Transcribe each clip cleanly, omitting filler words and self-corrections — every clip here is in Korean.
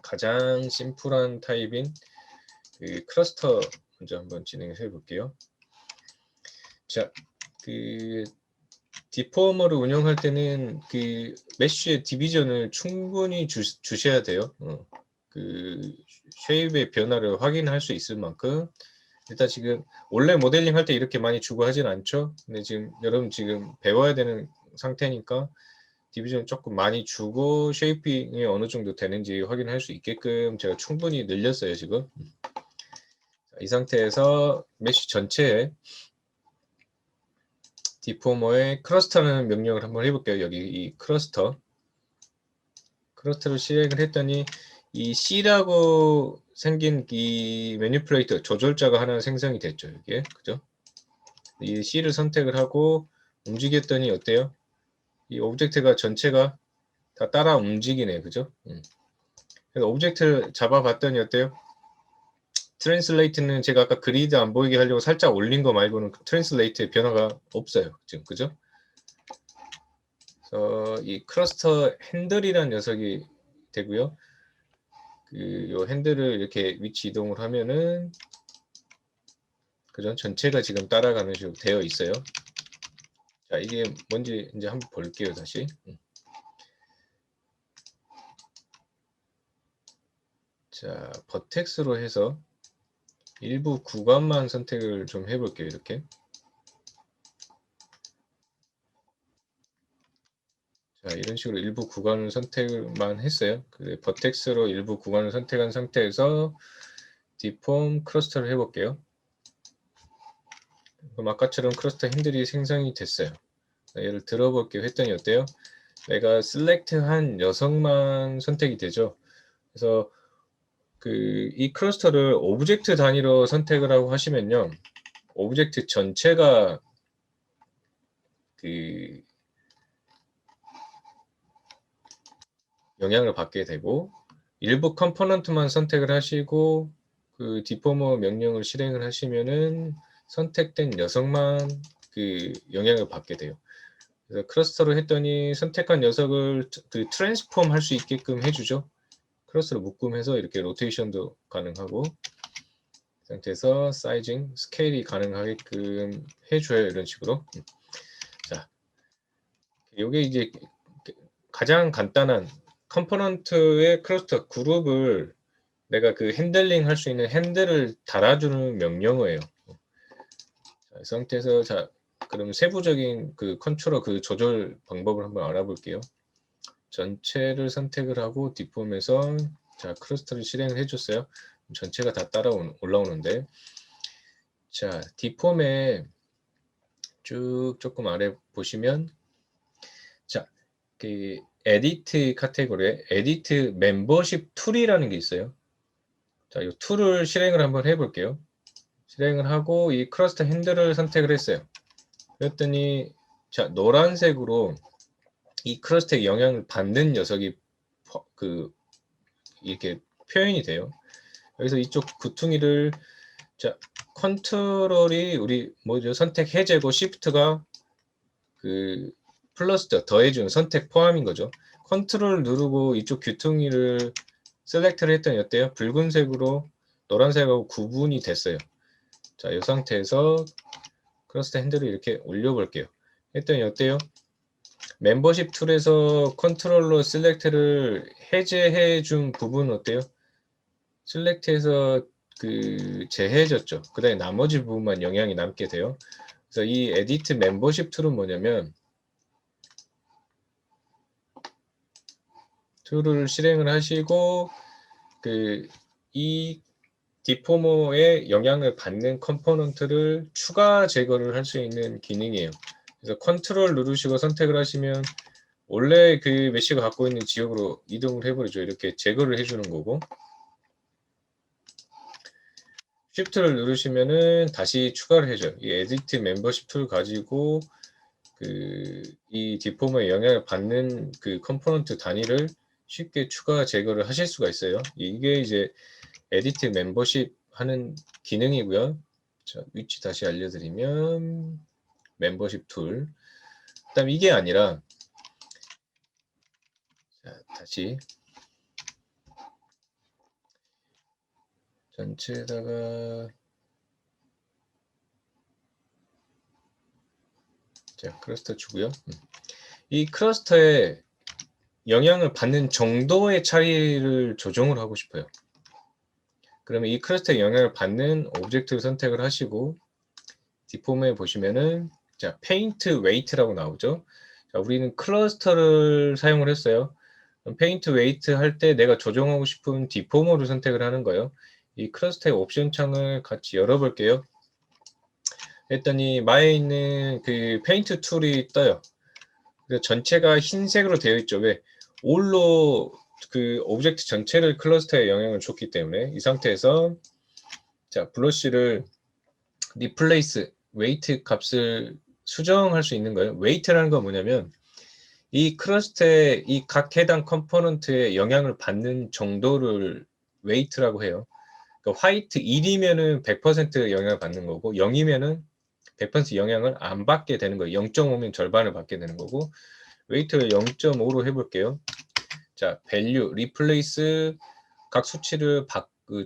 가장 심플한 타입인 그 클러스터 먼저 한번 진행해 볼게요. 자, 그 디포머를 운영할 때는 그 메쉬의 디비전을 충분히 주셔야 돼요. 그 쉐입의 변화를 확인할 수 있을 만큼. 일단 지금 원래 모델링 할 때 이렇게 많이 주고 하진 않죠. 근데 지금 여러분 지금 배워야 되는 상태니까 디비전 조금 많이 주고 쉐이핑이 어느 정도 되는지 확인할 수 있게끔 제가 충분히 늘렸어요 지금. 이 상태에서 메쉬 전체에 디포머의 클러스터라는 명령을 한번 해볼게요. 여기 이 클러스터를 실행을 했더니 이 C라고 생긴 이 매니플레이터 조절자가 하나 생성이 됐죠. 이게 그죠? 이 C를 선택을 하고 움직였더니 어때요? 이 오브젝트가 전체가 다 따라 움직이네, 그죠? 그래서 오브젝트를 잡아봤더니 어때요? 트랜슬레이트는 제가 아까 그리드 안 보이게 하려고 살짝 올린 거 말고는 트랜슬레이트의 변화가 없어요, 지금 그죠? 그래서 이 클러스터 핸들이라는 녀석이 되고요. 요 핸들을 이렇게 위치 이동을 하면은 그죠? 전체가 지금 따라가는 식으로 되어 있어요. 자, 이게 뭔지 이제 한번 볼게요, 다시. 자, 버텍스로 해서 일부 구간만 선택을 좀 해볼게요, 이렇게. 자, 이런 식으로 일부 구간을 선택만 했어요. 버텍스로 일부 구간을 선택한 상태에서 디폼 클러스터를 해볼게요. 그럼 아까처럼 클러스터 핸들이 생성이 됐어요. 얘를 들어볼게요 했더니 어때요? 내가 셀렉트한 녀석만 선택이 되죠. 그래서 이 클러스터를 오브젝트 단위로 선택을 하고 하시면요. 오브젝트 전체가 영향을 받게 되고 일부 컴포넌트만 선택을 하시고 그 디포머 명령을 실행을 하시면은 선택된 녀석만 영향을 받게 돼요. 그래서 클러스터를 했더니 선택한 녀석을 트랜스폼 할 수 있게끔 해주죠. 클러스로 묶음해서 이렇게 로테이션도 가능하고 상태에서 사이징, 스케일이 가능하게끔 해줘요. 이런 식으로. 자, 이게 이제 가장 간단한 컴포넌트의 클러스터 그룹을 내가 핸들링 할 수 있는 핸들을 달아주는 명령어예요. 자, 이 상태에서 자, 그럼 세부적인 컨트롤 조절 방법을 한번 알아볼게요. 전체를 선택을 하고 디폼에서 자, 클러스터를 실행을 해줬어요. 전체가 다 따라 올라오는데 자, 디폼에 쭉 조금 아래 보시면 자, 에디트 카테고리에 에디트 멤버십 툴이라는 게 있어요. 자, 이 툴을 실행을 한번 해볼게요. 실행을 하고 이 클러스터 핸들을 선택을 했어요. 그랬더니 자, 노란색으로 이 클러스터에 영향을 받는 녀석이 이렇게 표현이 돼요. 여기서 이쪽 구퉁이를 자, 컨트롤이 우리 뭐죠? 선택 해제고 시프트가 플러스 더해주는 선택 포함인 거죠. 컨트롤 누르고 이쪽 귀퉁이를 셀렉트를 했더니 어때요? 붉은색으로 노란색하고 구분이 됐어요. 자, 이 상태에서 클러스터 핸들을 이렇게 올려볼게요. 했더니 어때요? 멤버십 툴에서 컨트롤러 셀렉트를 해제해 준 부분 어때요? 셀렉트해서 제해졌죠. 그 다음에 나머지 부분만 영향이 남게 돼요. 그래서 이 에디트 멤버십 툴은 뭐냐면 툴을 실행을 하시고 이 디포머에 영향을 받는 컴포넌트를 추가 제거를 할 수 있는 기능이에요. 그래서 컨트롤 누르시고 선택을 하시면 원래 메쉬가 갖고 있는 지역으로 이동을 해버리죠. 이렇게 제거를 해주는 거고 Shift를 누르시면은 다시 추가를 해줘요. 이 에디트 멤버십 툴 가지고 이 디포머에 영향을 받는 컴포넌트 단위를 쉽게 추가 제거를 하실 수가 있어요. 이게 이제 에디트 멤버십 하는 기능이고요. 자, 위치 다시 알려드리면 멤버십 툴. 그다음 이게 아니라 자, 다시 전체에다가 자 클러스터 주고요. 이 클러스터에 영향을 받는 정도의 차이를 조정을 하고 싶어요. 그러면 이 클러스터에 영향을 받는 오브젝트를 선택을 하시고 디폼에 보시면은 자 페인트 웨이트라고 나오죠. 자, 우리는 클러스터를 사용을 했어요. 페인트 웨이트 할 때 내가 조정하고 싶은 디포머를 선택을 하는 거예요. 이 클러스터의 옵션 창을 같이 열어볼게요. 했더니 마에 있는 그 페인트 툴이 떠요. 그래서 전체가 흰색으로 되어 있죠. 왜? 올로 그 오브젝트 전체를 클러스터에 영향을 줬기 때문에 이 상태에서 자 브러쉬를 리플레이스 웨이트 값을 수정할 수 있는 거예요. 웨이트라는 건 뭐냐면 이 클러스터의 이 각 해당 컴포넌트에 영향을 받는 정도를 웨이트라고 해요. 그러니까 화이트 1이면은 100% 영향을 받는 거고 0이면은 100% 영향을 안 받게 되는 거예요. 0.5면 절반을 받게 되는 거고 웨이트를 0.5로 해볼게요. 자, value, replace 각 수치를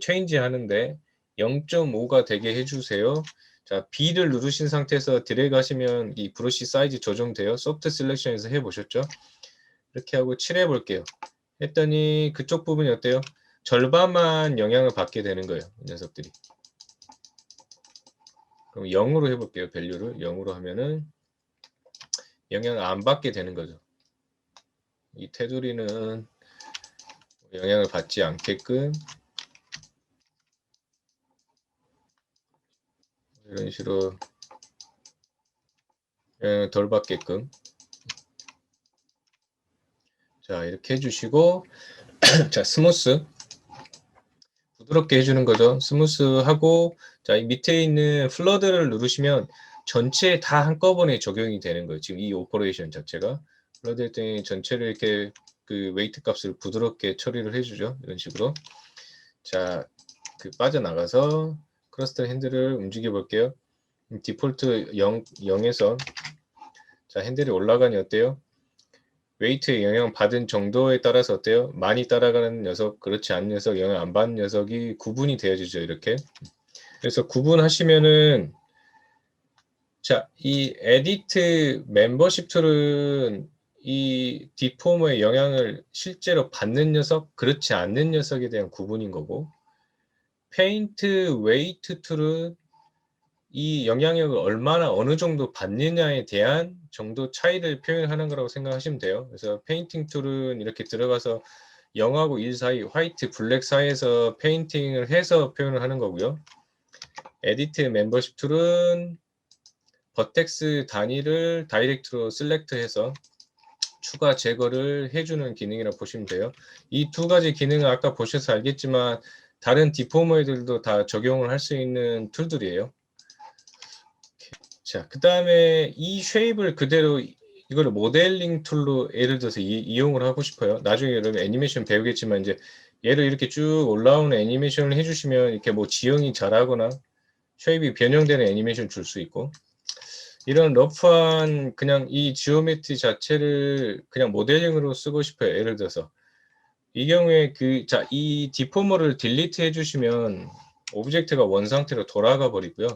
체인지 하는데 0.5가 되게 해주세요. 자, B를 누르신 상태에서 드래그 하시면 이 브러쉬 사이즈 조정돼요. 소프트 셀렉션에서 해보셨죠? 이렇게 하고 칠해 볼게요. 했더니 그쪽 부분이 어때요? 절반만 영향을 받게 되는 거예요. 이 녀석들이. 그럼 0으로 해볼게요. 밸류를 0으로 하면은 영향을 안 받게 되는 거죠. 이 테두리는 영향을 받지 않게끔 이런 식으로 영향을 덜 받게끔 자 이렇게 해주시고 자 스무스 부드럽게 해주는 거죠. 스무스하고 자 이 밑에 있는 플러드를 누르시면 전체 다 한꺼번에 적용이 되는 거예요. 지금 이 오퍼레이션 자체가 플러드 했더니 전체를 이렇게 그 웨이트 값을 부드럽게 처리를 해주죠. 이런 식으로 자 그 빠져나가서 클러스터 핸들을 움직여 볼게요. 디폴트 0에서 자 핸들이 올라가니 어때요? 웨이트에 영향 받은 정도에 따라서 어때요? 많이 따라가는 녀석, 그렇지 않은 녀석, 영향 안 받는 녀석이 구분이 되어지죠. 이렇게. 그래서 구분하시면은 자, 이 에디트 멤버십 툴은 이 디포머의 영향을 실제로 받는 녀석, 그렇지 않는 녀석에 대한 구분인 거고 페인트 웨이트 툴은 이 영향력을 얼마나 어느 정도 받느냐에 대한 정도 차이를 표현하는 거라고 생각하시면 돼요. 그래서 페인팅 툴은 이렇게 들어가서 0하고 1 사이, 화이트, 블랙 사이에서 페인팅을 해서 표현을 하는 거고요. 에디트 멤버십 툴은 버텍스 단위를 다이렉트로 셀렉트해서 추가 제거를 해주는 기능이라고 보시면 돼요. 이 두 가지 기능은 아까 보셔서 알겠지만 다른 디포머들도 다 적용을 할 수 있는 툴들이에요. 자, 그 다음에 이 쉐입을 그대로 이걸 모델링 툴로 예를 들어서 이용을 하고 싶어요. 나중에 여러분 애니메이션 배우겠지만 이제 얘를 이렇게 쭉 올라오는 애니메이션을 해주시면 이렇게 뭐 지형이 자라거나 쉐입이 변형되는 애니메이션 줄 수 있고 이런 러프한 그냥 이 지오메트리 자체를 그냥 모델링으로 쓰고 싶어요. 예를 들어서 이 경우에 이 디포머를 딜리트 해주시면 오브젝트가 원 상태로 돌아가 버리고요.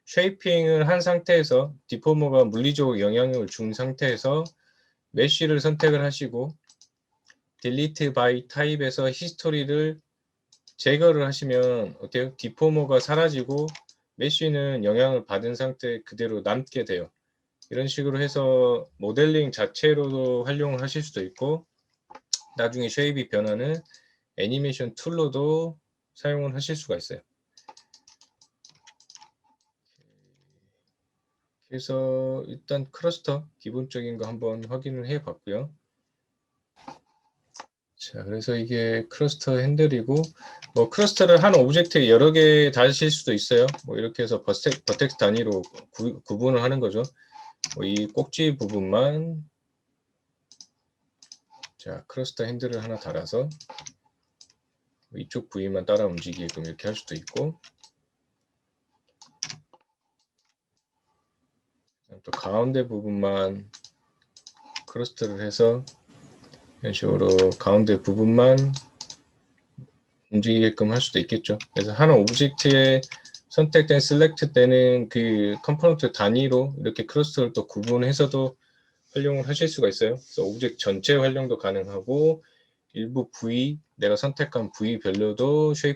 쉐이핑을 한 상태에서 디포머가 물리적으로 영향을 준 상태에서 메쉬를 선택을 하시고 딜리트 바이 타입에서 히스토리를 제거를 하시면 어때요? 디포머가 사라지고 메쉬는 영향을 받은 상태 그대로 남게 돼요. 이런 식으로 해서 모델링 자체로도 활용을 하실 수도 있고 나중에 쉐입이 변하는 애니메이션 툴로도 사용을 하실 수가 있어요. 그래서 일단 클러스터 기본적인 거 한번 확인을 해 봤고요. 자, 그래서 이게 클러스터 핸들이고 뭐 클러스터를 한 오브젝트에 여러 개 다실 수도 있어요. 뭐 이렇게 해서 버텍스 단위로 구분을 하는 거죠. 뭐이 꼭지 부분만 자 클러스터 핸들을 하나 달아서 이쪽 부위만 따라 움직이게끔 이렇게 할 수도 있고 또 가운데 부분만 클러스터를 해서 이런 식으로 가운데 부분만 움직이게끔 할 수도 있겠죠. 그래서 하나 오브젝트에 선택된 셀렉트 때는 그 컴포넌트 단위로 이렇게 클러스터를 또 구분해서도 활용을 하실 수가 있어요. 그래서 오브젝트 전체 활용도 가능하고 일부 부위, 내가 선택한 부위별로도 쉐이프